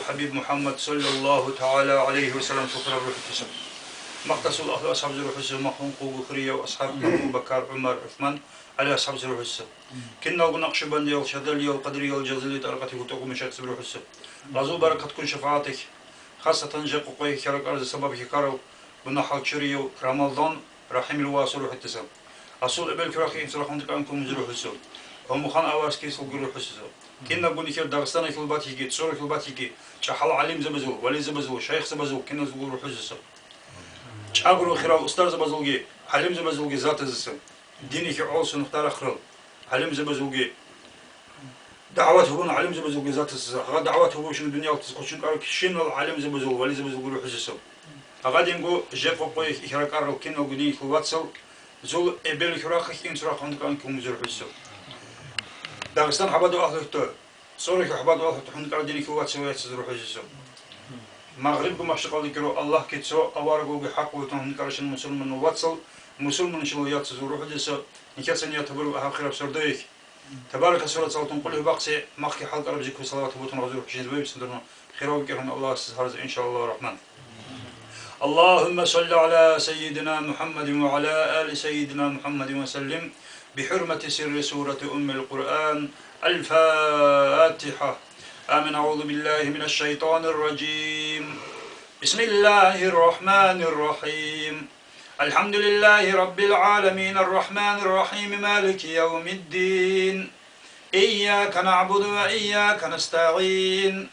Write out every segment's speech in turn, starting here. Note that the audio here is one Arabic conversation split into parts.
حبيب محمد صلى الله تعالى عليه وسلم فقر الروح التسم مقتص الله أصحاب الروح السم مخون قوق خرية وأصحاب أبو بكر عمر عثمان على أصحاب الروح السم كنا نقشبند يول شذل يول قدر يول جزل طرقتي وتوق مشاكس الروح السم رزو بركة كن شفاعتك خاصة جاكو قوي كرك أرض سبب كارو بنحل شريو رمضان رحم الواصل روح التسم أصول أبل كراخي إنسراخون تكانكم روح السم هم خان أواس كيس الروح السم كنا نقول لك داغستان يطلبات يجي تصور يطلبات يجي شحال عليم زبزو ولي زبزو شيخ زبزو كنا نقول روح السم شاغرو خير أستاذ زبزوجي عليم زبزوجي ذات السم ديني كعوس نختار خرل عليم زبزوجي دعوات هون علم زبزوجي ذات السم هذا دعوات هو شنو الدنيا وتسقطشن قالوا شنو العلم زبزو ولي زبزو روح السم هذا ينقو جاكو قوي إخراج قالوا كنا نقولين كواتسو زول أبل كراخ إنسراخ عندك أنكم زروح السم داغستان حبادو أهلته سوريا حبادو أهلته عندك عندني كواتسو يتزروح السم مغرب مشرق ذكروا الله كتسو أوارجو بحق وتهم كرشن مسلم واتسل مسلم شلو يتزروح السم نكسن يعتبروا آخر بسرديك تبارك سورة صوتهم قل باقي مخي حلقة ربجك وصلاة وبوتنا رزق حجين ويب سندرنا خيروك إن الله سهرز إن شاء الله الرحمن اللهم صل على سيدنا محمد وعلى آل سيدنا محمد وسلم بحرمة سر سورة أم القرآن الفاتحة آمين. أعوذ بالله من الشيطان الرجيم. بسم الله الرحمن الرحيم. الحمد لله رب العالمين الرحمن الرحيم مالك يوم الدين إياك نعبد وإياك نستعين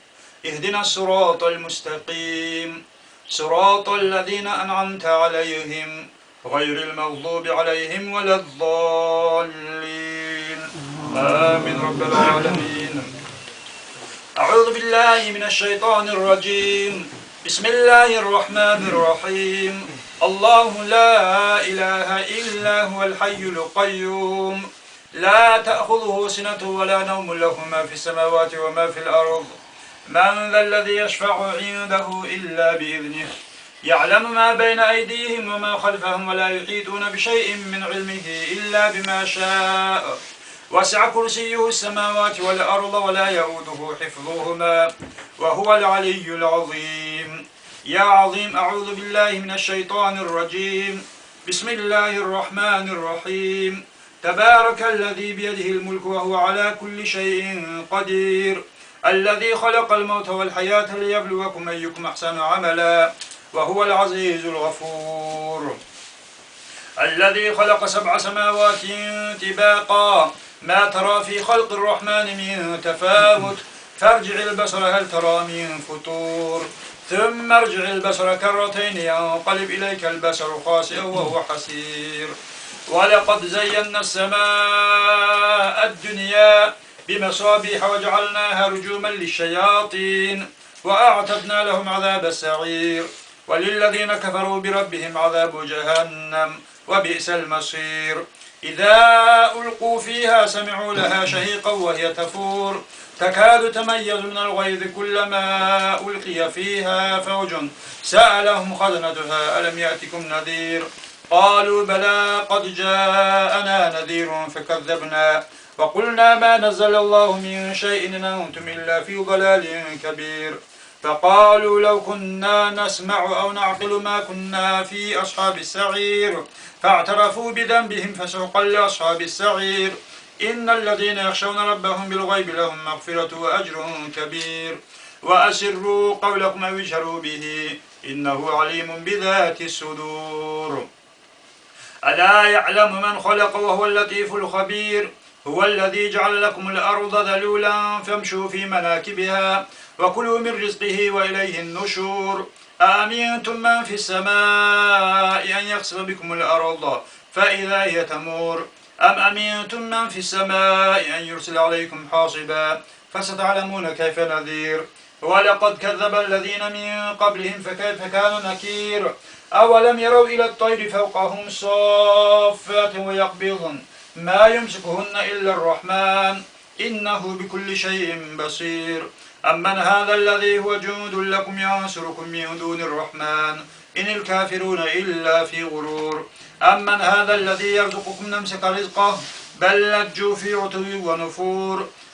اهدنا الصراط المستقيم صراط الذين أنعمت عليهم غير المغضوب عليهم ولا الضالين آمين رب العالمين. أعوذ بالله من الشيطان الرجيم. بسم الله الرحمن الرحيم. الله لا إله إلا هو الحي القيوم لا تأخذه سنة ولا نوم له ما في السماوات وما في الأرض من ذا الذي يشفع عنده إلا بإذنه يعلم ما بين أيديهم وما خلفهم ولا يحيطون بشيء من علمه إلا بما شاء وسع كرسيه السماوات والأرض ولا يؤوده حفظهما وهو العلي العظيم. يا عظيم أعوذ بالله من الشيطان الرجيم. بسم الله الرحمن الرحيم. تبارك الذي بيده الملك وهو على كل شيء قدير الذي خلق الموت والحياة ليبلوكم أيكم أحسن عملا وهو العزيز الغفور. الذي خلق 7 سماوات طباقا ما ترى في خلق الرحمن من تفاوت فارجع البصر هل ترى من فطور ثم ارجع البصر كرتين ينقلب إليك البصر خاسئا وهو حسير. ولقد زينا السماء الدنيا بمصابيح وجعلناها رجوما للشياطين وأعتدنا لهم عذاب السعير وللذين كفروا بربهم عذاب جهنم وبئس المصير. إذا ألقوا فيها سمعوا لها شهيقا وهي تفور تكاد تميز من الغيظ كلما ألقي فيها فوج سألهم خزنتها ألم يأتكم نذير قالوا بلى قد جاءنا نذير فكذبنا وقلنا ما نزل الله من شيء إن أنتم إلا في ضلال كبير. فقالوا لو كنا نسمع أو نعقل ما كنا في أصحاب السعير فاعترفوا بذنبهم فسحقا لأصحاب السعير. إن الذين يخشون ربهم بالغيب لهم مغفرة وأجر كبير. وأسروا قولكم أو اجهروا به إنه عليم بذات الصدور. ألا يعلم من خلق وهو اللطيف الخبير. هو الذي جعل لكم الأرض ذلولا فامشوا في مناكبها وكلوا من رزقه وإليه النشور. أأمنتم من في السماء أن يخسف بكم الأرض فإذا هي تمور أم أمنتم من في السماء أن يرسل عليكم حاصبا فستعلمون كيف نذير. ولقد كذب الذين من قبلهم فكيف كان نكير. أولم يروا إلى الطير فوقهم صافات ويقبضن ما يمسكهن إلا الرحمن إنه بكل شيء بصير. أمن هذا الذي هو جند لكم ينصركم من دون الرحمن إن الكافرون إلا في غرور. أمن هذا الذي يرزقكم نمسك رزقه بل لجوا في عتو ونفور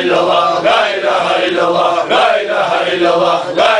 illallah, la ilahe illallah, la ilahe illallah, la